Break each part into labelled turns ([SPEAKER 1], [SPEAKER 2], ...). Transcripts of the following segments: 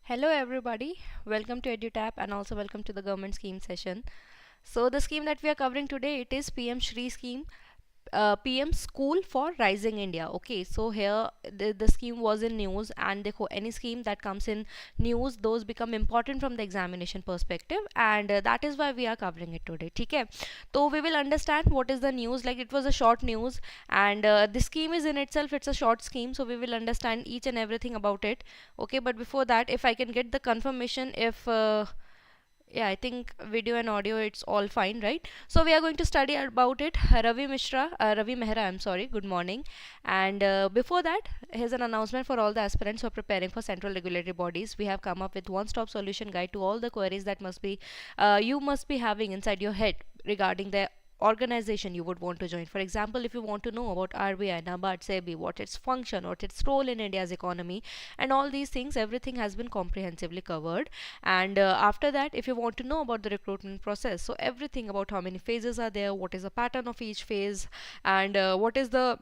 [SPEAKER 1] Hello everybody, welcome to EduTap and also welcome to the government scheme session. So the scheme that we are covering today, it is PM SHRI Scheme, PM School for Rising India. Okay, so here the scheme was in news, and any scheme that comes in news, those become important from the examination perspective, and that is why we are covering it today. Okay, so we will understand what is the news. Like, it was a short news, and the scheme is in itself, it's a short scheme, so we will understand each and everything about it. Okay, but before that, if I can get the confirmation, if yeah, I think video and audio, it's all fine, right? So we are going to study about it. Ravi Mehra, I'm sorry, good morning. And before that, here's an announcement for all the aspirants who are preparing for central regulatory bodies. We have come up with one-stop solution guide to all the queries that you must be having inside your head regarding the organization you would want to join. For example, if you want to know about RBI, NABARD, SEBI, what its function, what its role in India's economy, and all these things, everything has been comprehensively covered. And after that, if you want to know about the recruitment process, so everything about how many phases are there, what is the pattern of each phase, and what is the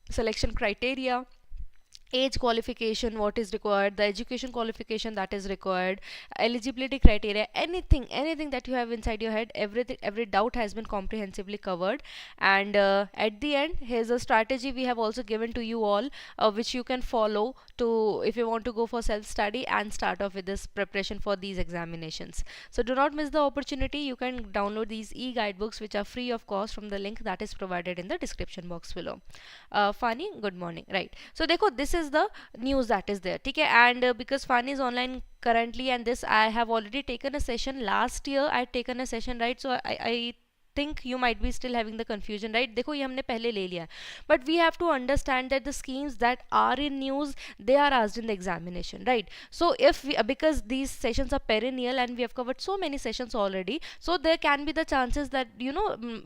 [SPEAKER 1] selection criteria, age qualification, what is required, the education qualification that is required, eligibility criteria, anything that you have inside your head, every doubt has been comprehensively covered. And at the end, here's a strategy we have also given to you all, which you can follow to, if you want to go for self study and start off with this preparation for these examinations. So do not miss the opportunity. You can download these e-guidebooks, which are free of cost, from the link that is provided in the description box below. Fani, good morning. Right, so देखो, this is the news that is there. ठीक है, and because Fani is online currently, and this I have already taken a session last year. I had taken a session, right? So I think you might be still having the confusion, right? देखो, ये हमने पहले ले लिया, but we have to understand that the schemes that are in news, they are asked in the examination, right? So if we, because these sessions are perennial and we have covered so many sessions already, so there can be the chances that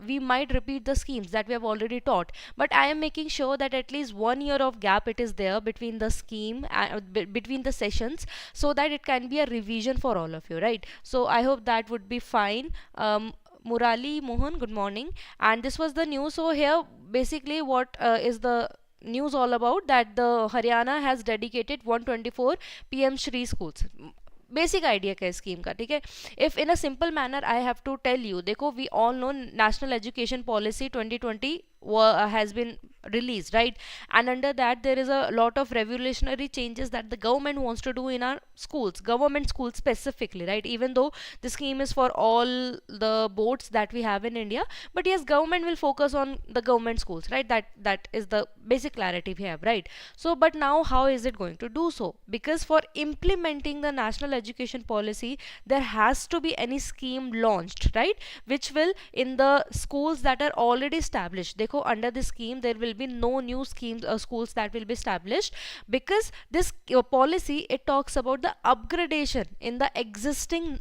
[SPEAKER 1] we might repeat the schemes that we have already taught. But I am making sure that at least 1 year of gap it is there between the scheme, between the sessions, so that it can be a revision for all of you, right? So I hope that would be fine. Murali Mohan, good morning. And this was the news. So here, basically, what is the news all about? That the Haryana has dedicated 124 PM Shri schools. Basic idea क्या है scheme का, ठीक है? If in a simple manner I have to tell you, देखो, we all know national education policy 2020 has been released, right? And under that, there is a lot of revolutionary changes that the government wants to do in our schools, government schools specifically, right? Even though the scheme is for all the boards that we have in India, but yes, government will focus on the government schools, right? That is the basic clarity we have, right? So but now, how is it going to do so? Because for implementing the national education policy, there has to be any scheme launched, right, which will, in the schools that are already established, देखो, under this scheme there will be no new schemes or schools that will be established, because this policy, it talks about the upgradation in the existing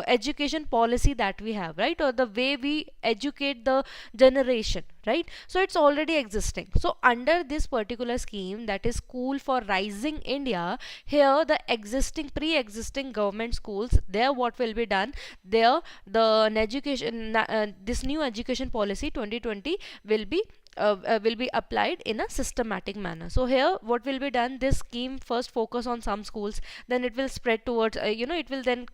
[SPEAKER 1] education policy that we have, right? Or the way we educate the generation, right? So it's already existing. So under this particular scheme, that is School for Rising India, here the existing, pre-existing government schools, there what will be done, there the this new education policy 2020 will be applied in a systematic manner. So here what will be done, this scheme first focus on some schools, then it will spread towards it will then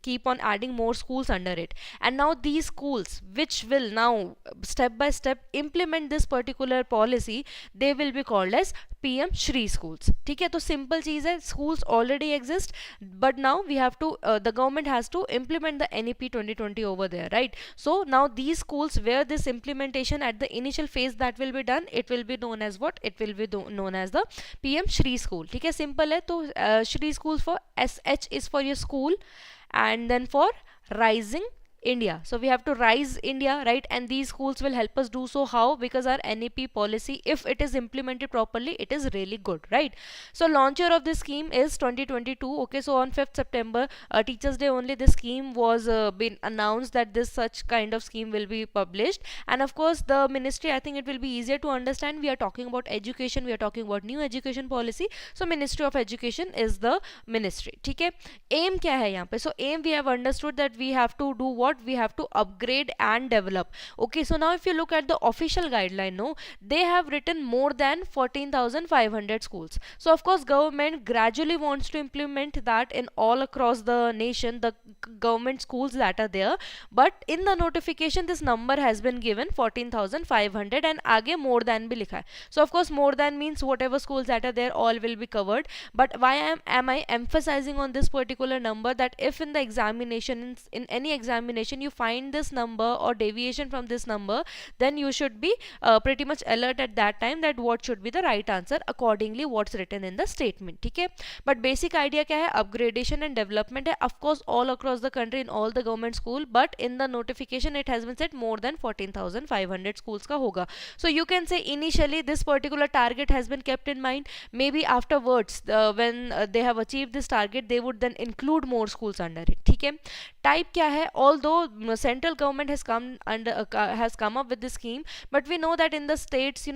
[SPEAKER 1] keep on adding more schools under it, and now these schools which will now step by step implement this particular policy, they will be called as PM Shri schools. ठीक है, तो simple चीज़ है, schools already exist, but now we have to the government has to implement the NEP 2020 over there, right? So now these schools where this implementation at the initial phase that will be done, it will be known as what? It will be known as the PM Shri school. ठीक है, simple है. तो Shri schools, for SH is for your school, and then for Rising India. So we have to rise India, right? And these schools will help us do so. How? Because our NEP policy, if it is implemented properly, it is really good, right? So launcher of this scheme is 2022. Okay, so on 5th September, Teachers Day only, this scheme was been announced that this such kind of scheme will be published. And of course, the ministry, I think it will be easier to understand. We are talking about education, we are talking about new education policy. So Ministry of Education is the ministry. ठीक है, aim क्या है यहाँ पे? So aim, we have understood that we have to do what? what? We have to upgrade and develop. Okay, so now if you look at the official guideline, no, they have written more than 14,500 schools. So of course government gradually wants to implement that in all across the nation, the government schools that are there. But in the notification this number has been given 14,500 and आगे more than भी लिखा है. So of course more than means whatever schools that are there all will be covered. But why am I emphasizing on this particular number? That if in the examination, in any examination you find this number or deviation from this number, then you should be pretty much alert at that time that what should be the right answer accordingly what's written in the statement. ठीक है, but basic idea क्या है? Upgradation and development है of course all across the country in all the government school, but in the notification it has been said more than 14,500 schools का होगा. So you can say initially this particular target has been kept in mind. Maybe afterwards when they have achieved this target, they would then include more schools under it. ठीक है, type क्या है? Although central government has come up with this scheme, but we know that in the states,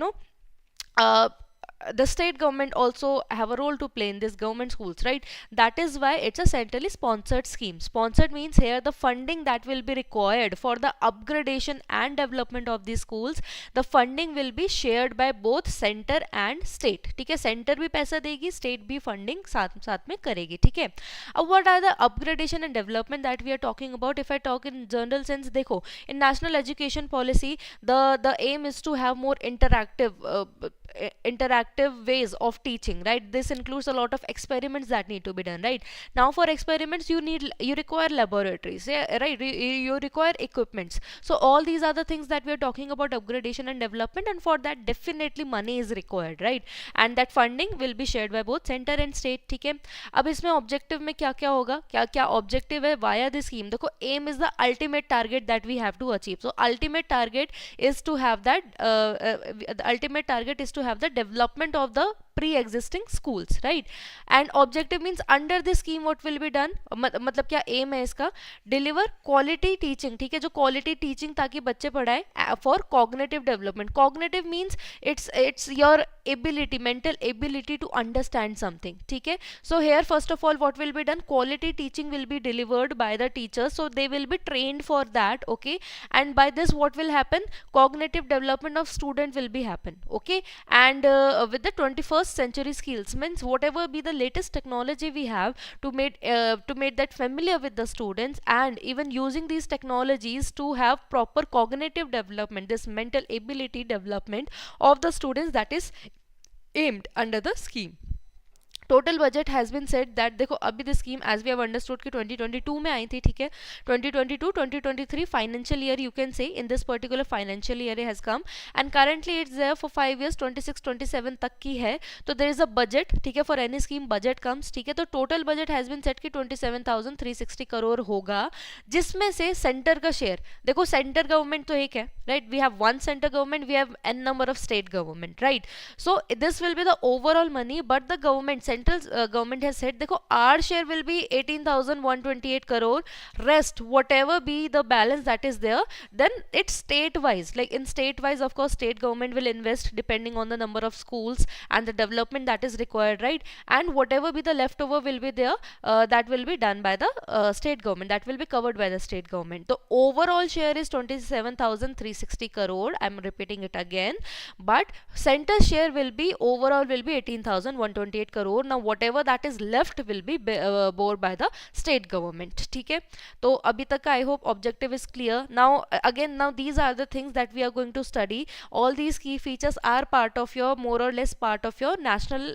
[SPEAKER 1] the state government also have a role to play in this government schools, right? That is why it's a centrally sponsored scheme. Sponsored means here the funding that will be required for the upgradation and development of these schools, the funding will be shared by both center and state. ठीक है, center भी पैसा देगी, state भी funding साथ साथ में करेगी. ठीक है, अब what are the upgradation and development that we are talking about? If I talk in general sense, देखो, in national education policy the aim is to have more interactive ways of teaching, right? This includes a lot of experiments that need to be done, right? Now for experiments you require laboratories, yeah, right? You require equipments. So all these are the things that we are talking about upgradation and development, and for that definitely money is required, right? And that funding will be shared by both center and state. ठीक है, अब इसमें objective में क्या क्या होगा, क्या क्या ऑब्जेक्टिव है वाया दिस स्कीम? देखो, aim is the ultimate target that we have to achieve. So ultimate target is to have that ultimate target is to have the development of the pre-existing schools, right? And objective means under this scheme what will be done, मतलब क्या aim है इसका? Deliver quality teaching. ठीक है, जो quality teaching ताकि बच्चे पढ़ाए for cognitive development. Cognitive means it's your ability, mental ability to understand something. ठीक है, so here first of all what will be done? Quality teaching will be delivered by the teachers, so they will be trained for that. Okay, and by this what will happen? Cognitive development of student will be happen. Okay, and with the 21st century skills means whatever be the latest technology we have to make that familiar with the students, and even using these technologies to have proper cognitive development, this mental ability development of the students, that is aimed under the scheme. Total budget has been set that, देखो अभी the scheme as we have understood कि 2022 में आई थी. ठीक है, 2022-2023 financial year you can say in this particular financial year has come, and currently it's there for 5 years, 26-27 तक की है. तो देयर इज अ बजट. ठीक है, for any scheme budget comes. ठीक है, तो total budget has been set कि 27,360 करोड़ होगा, जिसमें से सेंटर का शेयर, देखो सेंटर गवर्नमेंट तो एक है, right? We have one centre government, we have n number of state government, right? So this will be the overall money, but the government, central government has said, देखो our share will be 18,128 crore. Rest whatever be the balance that is there, then it's state wise. Like in state wise, of course, state government will invest depending on the number of schools and the development that is required, right? And whatever be the leftover will be there, that will be done by the state government. That will be covered by the state government. The overall share is 27,360 crore. I'm repeating it again, but center share will be overall will be 18,128 crore. Now whatever that is left will be bore by the state government. ठीक है, तो अभी तक I hope objective is clear. Now again, now these are the things that we are going to study. All these key features are part of your, more or less part of your national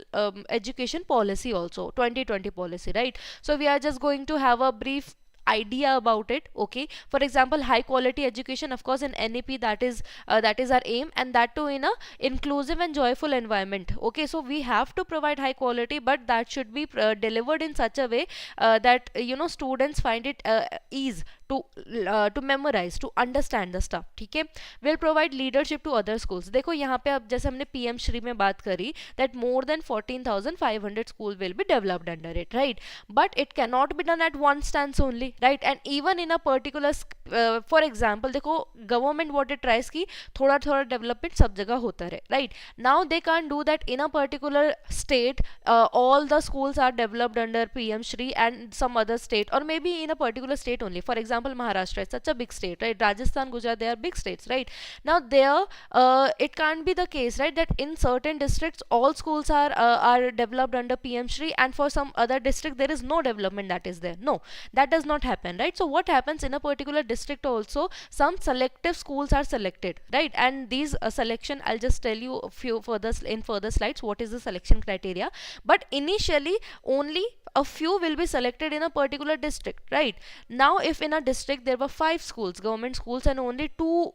[SPEAKER 1] education policy also, 2020 policy, right? So we are just going to have a brief idea about it. Okay, for example, high quality education, of course in NEP, that is our aim, and that too in a inclusive and joyful environment. Okay, so we have to provide high quality, but that should be delivered in such a way that students find it ease to memorize, to understand the stuff. ठीक है, will provide leadership to other schools. देखो यहाँ पे अब जैसे हमने PM Shri में बात करी that more than 14,500 schools will be developed under it, right? But it cannot be done at one stance only, right? And even in a particular for example, देखो government what it tries की थोड़ा थोड़ा development सब जगह होता रहे, right? Now they can't do that in a particular state. All the schools are developed under PM Shri and some other state, or maybe in a particular state only. For example, example, Maharashtra is such a big state, right? Rajasthan, Gujarat, they are big states, right? Now there, it can't be the case, right, that in certain districts all schools are developed under PM Shri, and for some other district there is no development that is there. No, that does not happen, right? So what happens in a particular district also, some selective schools are selected, right? And these selection, I'll just tell you a few further in further slides what is the selection criteria. But initially only a few will be selected in a particular district, right? Now if in a district there were 5 schools, government schools, and only two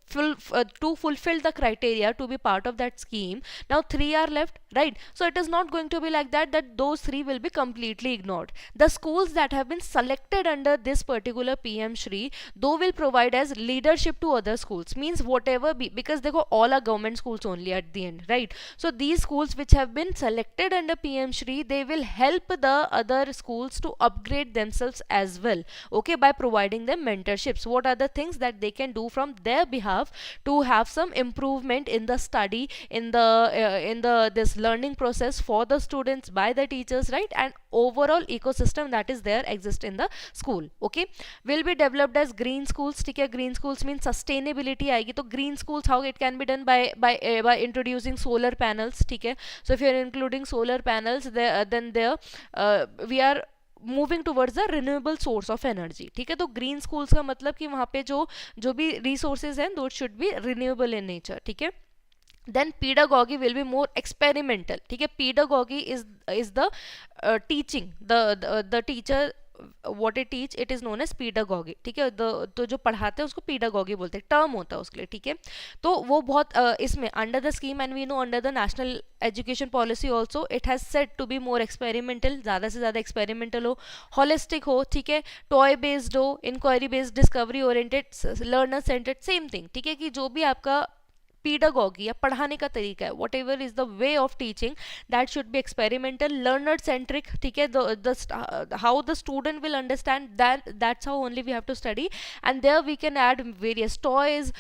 [SPEAKER 1] fulfill the criteria to be part of that scheme, now 3 are left, right? So it is not going to be like that, that those 3 will be completely ignored. The schools that have been selected under this particular PM Shri, though will provide as leadership to other schools, means whatever because they go all are government schools only at the end, right? So these schools which have been selected under PM Shri, they will help the other schools to upgrade themselves as well, okay, by providing them mentorships. What are the things that they can do from their behalf to have some improvement in the study, in the this learning process for the students by the teachers, right? And overall ecosystem that is there exist in the school, okay, will be developed as green schools. ठीक है, green schools means sustainability आएगी. तो green schools, how it can be done by introducing solar panels. ठीक है, so if you are including solar panels there, then there we are moving towards the renewable source of energy. ठीक है, तो green schools का मतलब कि वहाँ पे जो भी रिसोर्सेज हैं दो should be renewable in nature. ठीक है, then pedagogy will be more experimental. ठीक है, pedagogy is the teaching, the teacher what it teach, it is known as pedagogy. ठीक है, तो जो पढ़ाते हैं उसको pedagogy बोलते हैं, टर्म होता है उसके लिए. ठीक है, तो वो बहुत इसमें under the scheme and we know under the national education policy also it has set to be more experimental, ज़्यादा से ज़्यादा एक्सपेरिमेंटल हो, होलिस्टिक हो. ठीक है, टॉय बेस्ड हो, inquiry based, discovery oriented, learner centred, same thing. ठीक है, कि जो भी आपका pedagogy या पढ़ाने का तरीका है, whatever is the way of teaching, that should be experimental, learner centric. ठीक है, how the student will understand, that's how only we have to study. And there we can add various toys,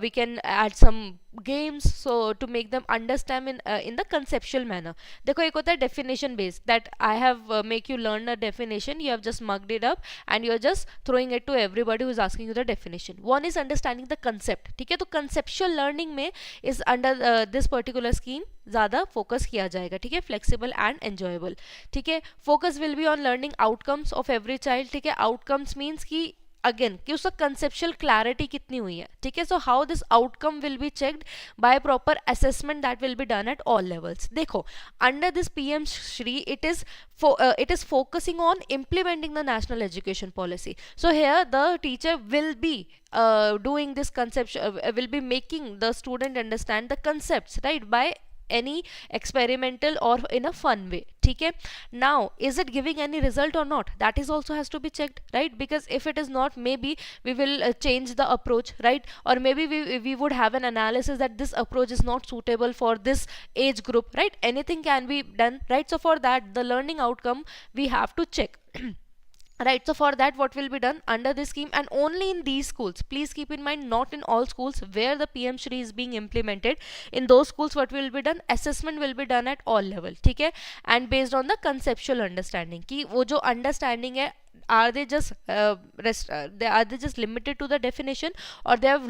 [SPEAKER 1] we can add some games, so to make them understand in the conceptual manner. देखो एक होता है definition based, that I have make you learn a definition, you have just mugged it up and you are just throwing it to everybody who is asking you the definition. One is understanding the concept. ठीक है, तो conceptual learning में is under this particular scheme ज़्यादा focus किया जाएगा. ठीक है, flexible and enjoyable. ठीक है, focus will be on learning outcomes of every child. ठीक है, आउटकम्स मीन्स कि अगेन कि उसका कंसेप्चुअल क्लैरिटी कितनी हुई है. ठीक है, so how this outcome will be checked by proper assessment that will be done at all levels. देखो under this PM Shri it is focusing on implementing the national education policy. So here the teacher will be doing this concept, will be making the student understand the concepts, right, by any experimental or in a fun way. ठीक है, now is it giving any result or not, that is also has to be checked, right? Because if it is not, maybe we will change the approach, right? Or maybe we would have an analysis that this approach is not suitable for this age group, right? Anything can be done, right? So for that the learning outcome we have to check. Right, so for that what will be done under this scheme, and only in these schools, please keep in mind, not in all schools where the PM Shri is being implemented, in those schools what will be done, assessment will be done at all level. ठीक है, and based on the conceptual understanding, कि वो जो understanding है, are they just limited to the definition, or they have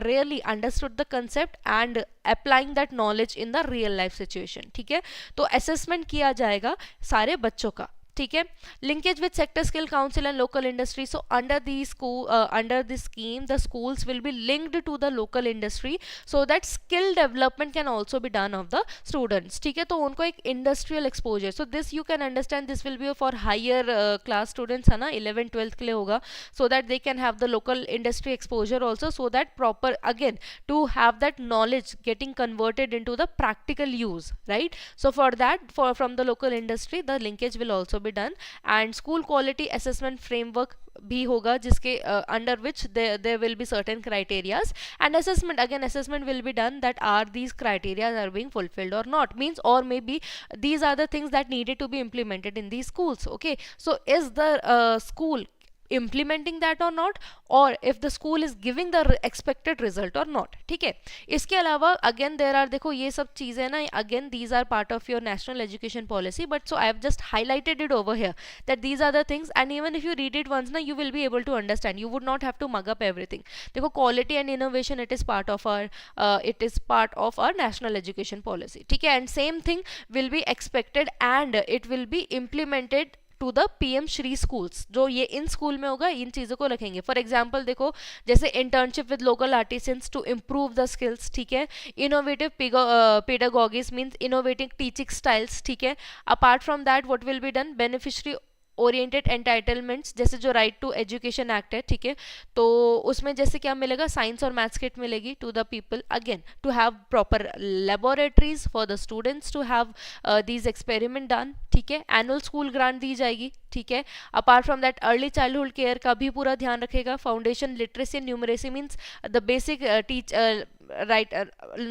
[SPEAKER 1] really understood the concept and applying that knowledge in the real life situation. ठीक है, तो assessment किया जाएगा सारे बच्चों का. ठीक है, linkage with sector skill council and local industry. So under this scheme the schools will be linked to the local industry so that skill development can also be done of the students. ठीक है, तो उनको एक industrial exposure, so this you can understand this will be for higher class students है ना, 11th 12th के लिए होगा, so that they can have the local industry exposure also, so that proper again to have that knowledge getting converted into the practical use, right? So for that from the local industry the linkage will also be done. And school quality assessment framework भी होगा, जिसके under which there will be certain criterias, and assessment will be done that are these criteria are being fulfilled or not, means, or maybe these are the things that needed to be implemented in these schools. Okay, so is the school implementing that or not, or if the school is giving the expected result or not. ठीक है, इसके अलावा again there are, देखो ये सब चीज़ें ना, again these are part of your national education policy, but so I have just highlighted it over here that these are the things, and even if you read it once na, you will be able to understand, you would not have to mug up everything. देखो quality and innovation, it is part of our national education policy. ठीक है, and same thing will be expected and it will be implemented to the PM Shri schools. जो ये in school में होगा, इन चीज़ों को रखेंगे. फॉर एग्जाम्पल देखो, जैसे internship with local artisans to improve the skills. ठीक है, innovative pedagogies means innovative teaching styles. ठीक है, apart from that what will be done, beneficiary oriented entitlements, जैसे जो राइट टू एजुकेशन एक्ट है. ठीक है, तो उसमें जैसे क्या मिलेगा, साइंस और मैथ्स किट मिलेगी to the people. Again to have proper laboratories for the students to have these experiment done. ठीक है, एनुअल स्कूल ग्रांट दी जाएगी. ठीक है, apart from that early childhood care का भी पूरा ध्यान रखेगा. Foundation literacy and numeracy means the basic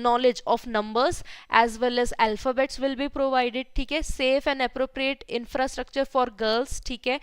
[SPEAKER 1] knowledge of numbers as well as alphabets will be provided. ठीक है, safe and appropriate infrastructure for girls. ठीक है,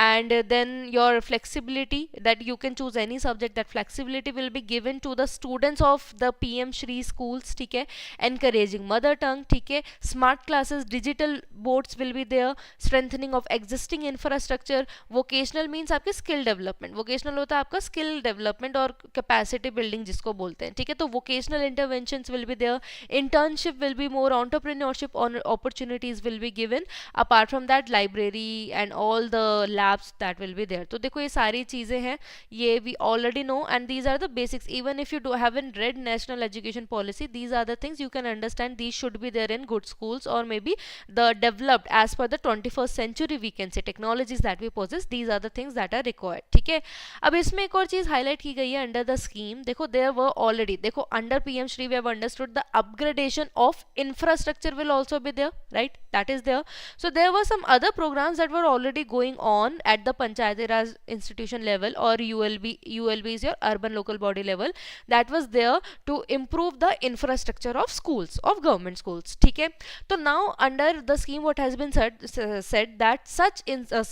[SPEAKER 1] and then your flexibility that you can choose any subject, that flexibility will be given to the students of the PM Shri schools. ठीक है, encouraging mother tongue. ठीक है, smart classes, digital boards will be there, strengthening of existing infrastructure. vocational means आपके skill development, vocational होता है आपका skill development और capacity building जिसको बोलते हैं. ठीक है, तो vocational interventions will be there. Internship will be more, entrepreneurship on opportunities will be given. Apart from that, library and all the labs that will be there. तो देखो ये सारी चीज़ें हैं, ये we already know, and these are the basics. Even if you haven't read national education policy, these are the things you can understand. These should be there in good schools, or maybe the developed as per the 21st century, we can say, technologies that we possess. These are the things that are required. ठीक है, अब इसमें एक और चीज़ highlight की गई है under the scheme. देखो there were already, देखो under PM Shri we have understood the upgradation of infrastructure will also be there, right? That is there. So there were some other programs that were already going on at the Panchayati Raj institution level, or ULB is your urban local body level, that was there to improve the infrastructure of schools, of government schools. ठीक है, तो now under the scheme what has been said that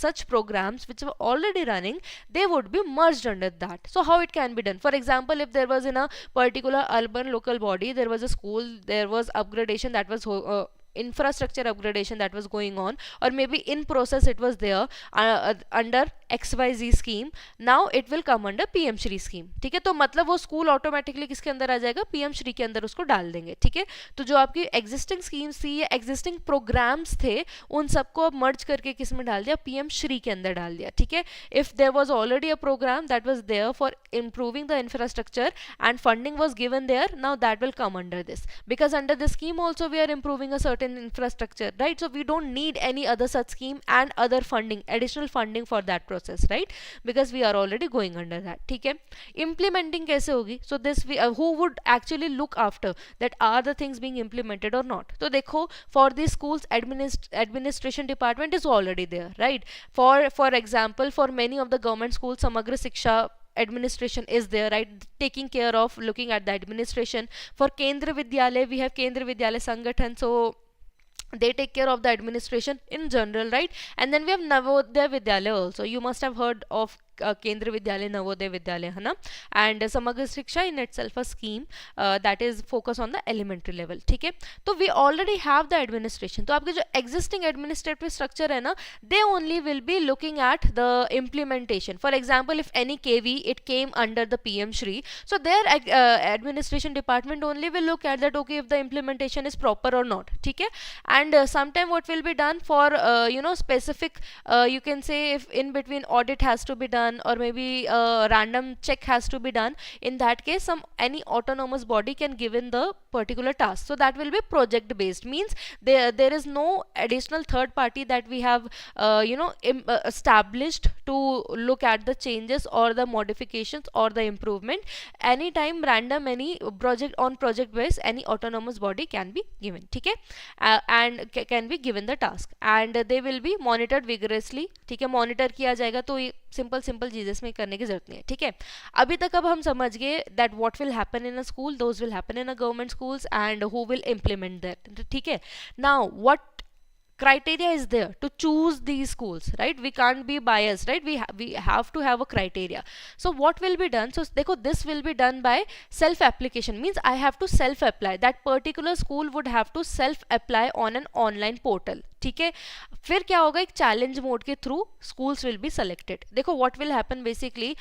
[SPEAKER 1] such programs which were already running, they would be merged under that. So how it can be done? For example, if there was in a particular urban local body, there was a school, there was upgradation that was infrastructure upgradation that was going on, or maybe in process it was there under XYZ scheme. Now it will come under PM Shri scheme. ठीक है, तो मतलब वो school automatically किसके अंदर आ जाएगा, PM Shri के अंदर उसको डाल देंगे. ठीक है, तो जो आपकी एग्जिस्टिंग स्कीम्स थी या एग्जिस्टिंग प्रोग्राम्स थे, उन सबको अब मर्ज करके किस में डाल दिया, PM Shri के अंदर डाल दिया. ठीक है, if there was already a programme that was there for improving the infrastructure and funding was given there, now that will come under this, because under the scheme also we are improving a certain infrastructure, right? So we don't need any other such scheme and other funding, additional funding for that process, right? Because we are already going under that. ठीक है, implementing कैसे होगी? So this who would actually look after that, are the things being implemented or not? तो देखो, for these schools administration department is already there, right? For example, for many of the government schools, Samagra Shiksha administration is there, right, taking care of looking at the administration. For Kendra Vidyalaya, we have Kendra Vidyalaya Sangathan, so they take care of the administration in general, right? And then we have Navodaya Vidyalaya also. You must have heard of Kendra Vidyalaya, Navodaya Vidyalaya, है ना? And Samagra Shiksha in itself a scheme that is focused on the elementary level. ठीक है, तो we already have the administration. तो आपके जो existing administrative structure है ना, they only will be looking at the implementation. For example, if any KV it came under the PM Shri, so their administration department only will look at that, okay, if the implementation is proper or not. ठीक है, and sometime what will be done for specific, you can say, if in between audit has to be done, or maybe a random check has to be done, in that case any autonomous body can give in the particular task. So that will be project based, means there is no additional third party that we have established to look at the changes or the modifications or the improvement. Anytime random, any project based, any autonomous body can be given. ठीक है, and can be given the task, and they will be monitored vigorously. ठीक है, monitor किया जाएगा. तो simple चीजें इसमें करने की जरूरत नहीं है. ठीक है, अभी तक अब हम समझ गए that what will happen in a school, those will happen in a government schools, and who will implement that. ठीक है, now what criteria is there to choose these schools, right? We can't be biased, right? We have to have a criteria. So what will be done? So देखो, this will be done by self application, means I have to self apply. That particular school would have to self apply on an online portal. ठीक है, फिर क्या होगा, एक challenge mode के through schools will be selected. देखो what will happen basically,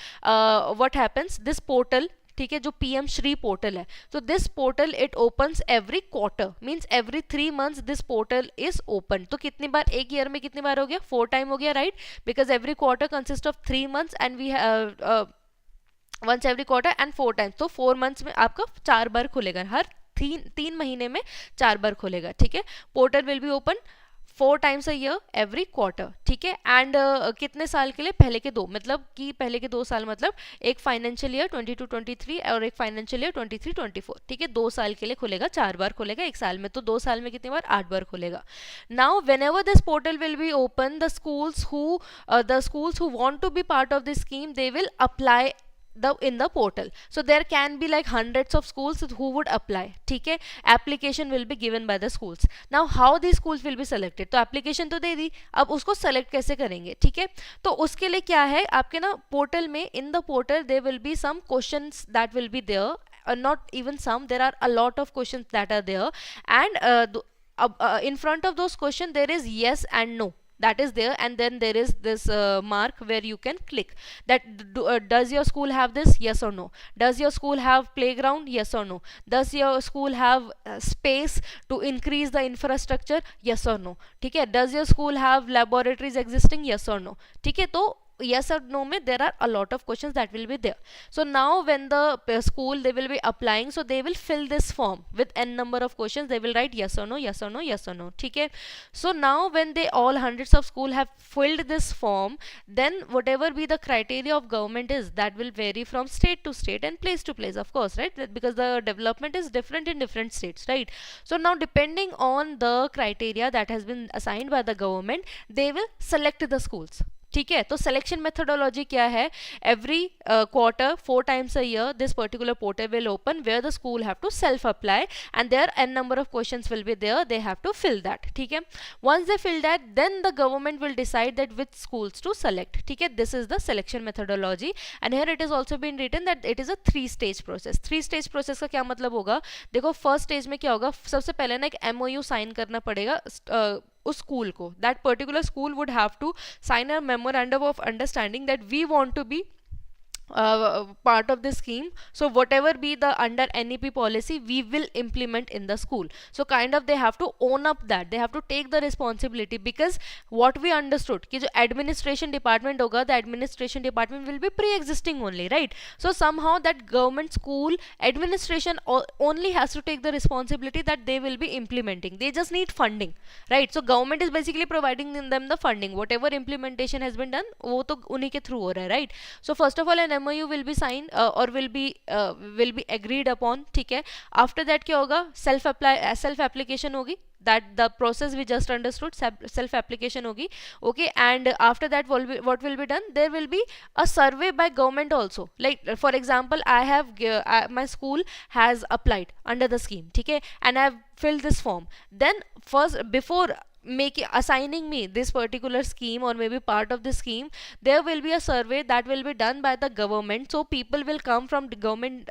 [SPEAKER 1] what happens, this portal, ठीक है, जो पीएम श्री पोर्टल है, तो this portal it opens every quarter, means every 3 months this portal is open. तो कितनी बार, एक ईयर में कितनी बार हो गया, 4 टाइम हो गया, right? Because every quarter consist of 3 months and we once every quarter and 4 times. तो 4 months में आपका 4 बार खुलेगा, हर 3 महीने में 4 बार खुलेगा. ठीक है, portal will be open 4 times a year every quarter. ठीक है, एंड कितने साल के लिए, पहले के 2, मतलब कि पहले के 2 साल, मतलब एक फाइनेंशियल ईयर 22-23 और एक फाइनेंशियल ईयर 23-24. ठीक है, 2 साल के लिए खुलेगा, 4 बार खुलेगा एक साल में, तो 2 साल में कितनी बार, 8 बार खुलेगा. Now when ever this portal will be open, the schools who want to be part of this scheme, they will apply in the portal. So there can be like hundreds of schools who would apply. ठीक है, application will be given by the schools. Now how these schools will be selected? तो application तो दे दी, अब उसको select कैसे करेंगे? ठीक है, तो उसके लिए क्या है, आपके ना पोर्टल में, in the portal there will be some questions that will be there, not even some, there are a lot of questions that are there, and in front of those questions there is yes and no, that is there, and then there is this mark where you can click that does your school have this, yes or no? Does your school have playground, yes or no? Does your school have space to increase the infrastructure, yes or no? ठीक है, does your school have laboratories existing, yes or no? ठीक है, तो yes or no में there are a lot of questions that will be there. So now when the school, they will be applying, so they will fill this form with n number of questions, they will write yes or no, yes or no, yes or no. ठीक है, so now when they all hundreds of school have filled this form, then whatever be the criteria of government is, that will vary from state to state and place to place, of course, right? Because the development is different in different states, right? So now depending on the criteria that has been assigned by the government, they will select the schools. ठीक है, तो selection methodology क्या है, every quarter 4 times a year this particular portal will open where the school have to self apply and there n number of questions will be there, they have to fill that. ठीक है, once they fill that, then the government will decide that which schools to select. ठीक है, this is the selection methodology and here it is also been written that it is a 3-stage process. 3-stage process का क्या मतलब होगा, देखो first stage में क्या होगा, सबसे पहले ना एक MOU साइन करना पड़ेगा उस स्कूल को, that particular school would have to sign a memorandum of understanding that we want to be part of the scheme, so whatever be the under NEP policy we will implement in the school. So kind of they have to own up that, they have to take the responsibility, because what we understood कि जो administration department होगा, the administration department will be pre-existing only, right? So somehow that government school administration only has to take the responsibility that they will be implementing, they just need funding, right? So government is basically providing them the funding, whatever implementation has been done वो तो उन्हीं के through हो रहा है, right? So first of all an MOU will be signed or will be agreed upon. ठीक है, after that क्या होगा, self application होगी, that the process we just understood, self application hogi, okay, and after that what will be done, there will be a survey by government also, like for example I have my school has applied under the scheme, okay, and I have filled this form, then first before assigning me this particular scheme or maybe part of the scheme, there will be a survey that will be done by the government, so people will come from the government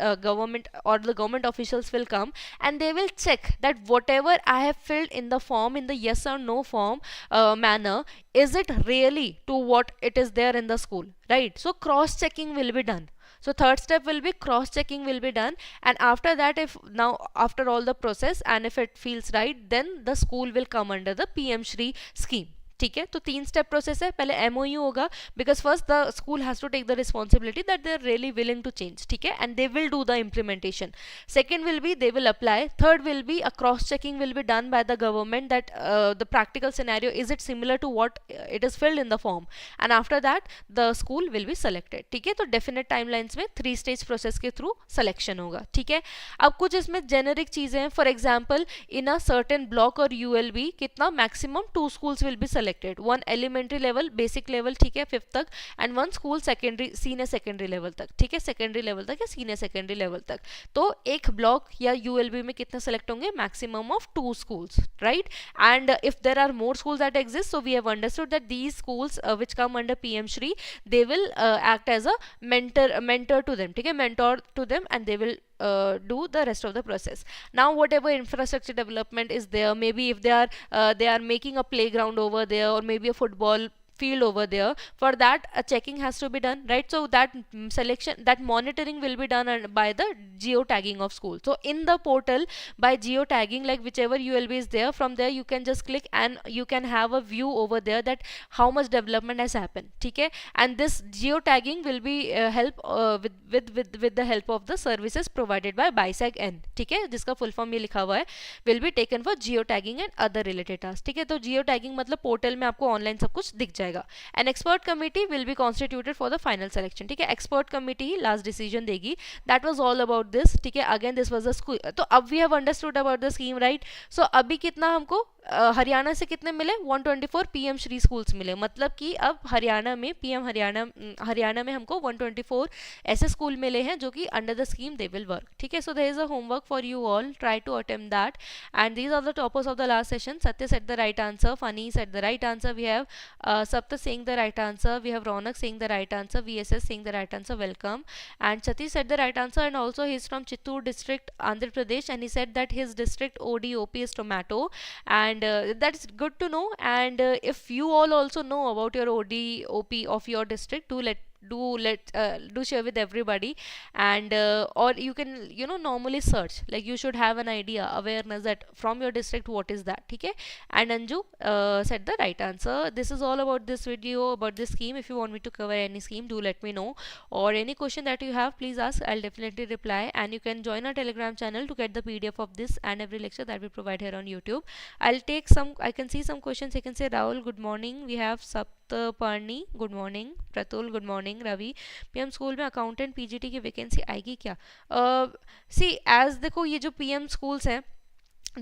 [SPEAKER 1] or the government officials will come and they will check that whatever I have filled in the form, in the yes or no form manner, is it really to what it is there in the school, right? So cross checking will be done. So third step will be cross checking will be done, and after that, if now after all the process and if it feels right, then the school will come under the PM SHRI scheme. ठीक है, तो 3 step process है, पहले MOU होगा, because first the school has to take the responsibility that they are really willing to change, ठीक है, and they will do the implementation. Second will be they will apply. Third will be a cross checking will be done by the government that the practical scenario is it similar to what it is filled in the form, and after that the school will be selected. ठीक है, तो definite timelines में 3 stage process के through selection होगा. ठीक है, अब कुछ इसमें जेनेरिक चीजें हैं. For example in a certain block और ULB कितना maximum 2 schools will be selected selected, one elementary level, basic level, ठीक है, 5th तक, and one school secondary, senior secondary level तक, ठीक है, secondary level तक या senior secondary level तक. तो एक block या ULB में कितने select होंगे? Maximum of 2 schools, right? And if there are more schools that exist, so we have understood that these schools which come under PM Shri, they will act as a mentor to them, ठीक है, mentor to them, and they will do the rest of the process. Now whatever infrastructure development is there, maybe if they are making a playground over there, or maybe a football field over there, for that a checking has to be done, right? So that selection, that monitoring will be done by the geotagging of school. So in the portal, by geotagging, like whichever ULB is there, from there you can just click and you can have a view over there that how much development has happened, okay? And this geotagging will be help with the help of the services provided by BISAG N, okay? जिसका full form ये लिखा हुआ है, will be taken for geotagging and other related tasks, ठीक है? तो geotagging मतलब portal में आपको ऑनलाइन सब कुछ दिख जाएगा. An expert committee will be constituted for the final selection, ठीक है? Expert committee ही last decision देगी. That was all about this, ठीक है? Again this was a school. तो अब we have understood about the scheme, right? So अभी कितना हमको हरियाणा से कितने मिले? 124 पीएम श्री स्कूल्स मिले. मतलब कि अब हरियाणा में पीएम हरियाणा में हमको 124 ऐसे स्कूल मिले हैं जो कि under the scheme they will work, ठीक है? So there is a homework for you all, try to attempt that. And these are the toppers of the last session. Satya set the right answer, Phani set the right answer, we have Sapta saying the right answer, we have Ronak saying the right answer, VSS saying the right answer, welcome. And Satish said the right answer, and also he's from Chittoor district, Andhra Pradesh, and he said that his district ODOP is tomato, and that's good to know. And if you all also know about your ODOP of your district, do share with everybody. And or you can normally search, like you should have an idea, awareness that from your district what is that, okay? And Anju said the right answer. This is all about this video, about this scheme. If you want me to cover any scheme, do let me know, or any question that you have, please ask, I'll definitely reply. And you can join our Telegram channel to get the PDF of this and every lecture that we provide here on YouTube. I can see some questions. I can say Rahul, good morning. We have Parni, good morning. Pratul, good morning. Ravi, PM school में accountant PGT की vacancy आएगी क्या? सी as देखो, ये जो PM schools हैं,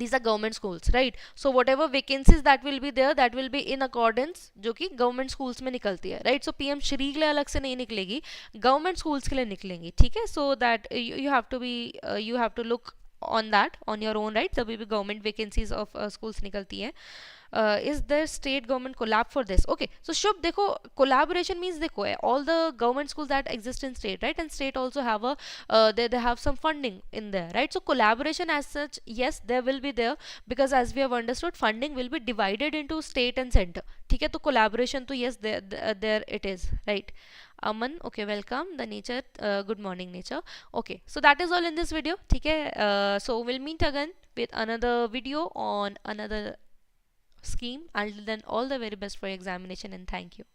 [SPEAKER 1] these are government schools, right? So whatever vacancies that will be there, that will be in accordance जो कि government schools में निकलती है, right? So PM श्री के लिए अलग से नहीं निकलेगी, government schools के लिए निकलेंगी, ठीक है? So that you have to look on that on your own, right? तभी भी government vacancies of schools निकलती हैं. Is there state government collab for this? Okay, so Shubh, देखो collaboration means देखो all the government schools that exist in state, right? And state also have they have some funding in there, right? So collaboration as such, yes, there will be there, because as we have understood, funding will be divided into state and center, ठीक है? तो collaboration तो yes, there it is, right? Aman, okay, welcome. The nature, good morning nature. Okay, so that is all in this video, ठीक है? So we'll meet again with another video on another scheme. Until then, all the very best for your examination, and thank you.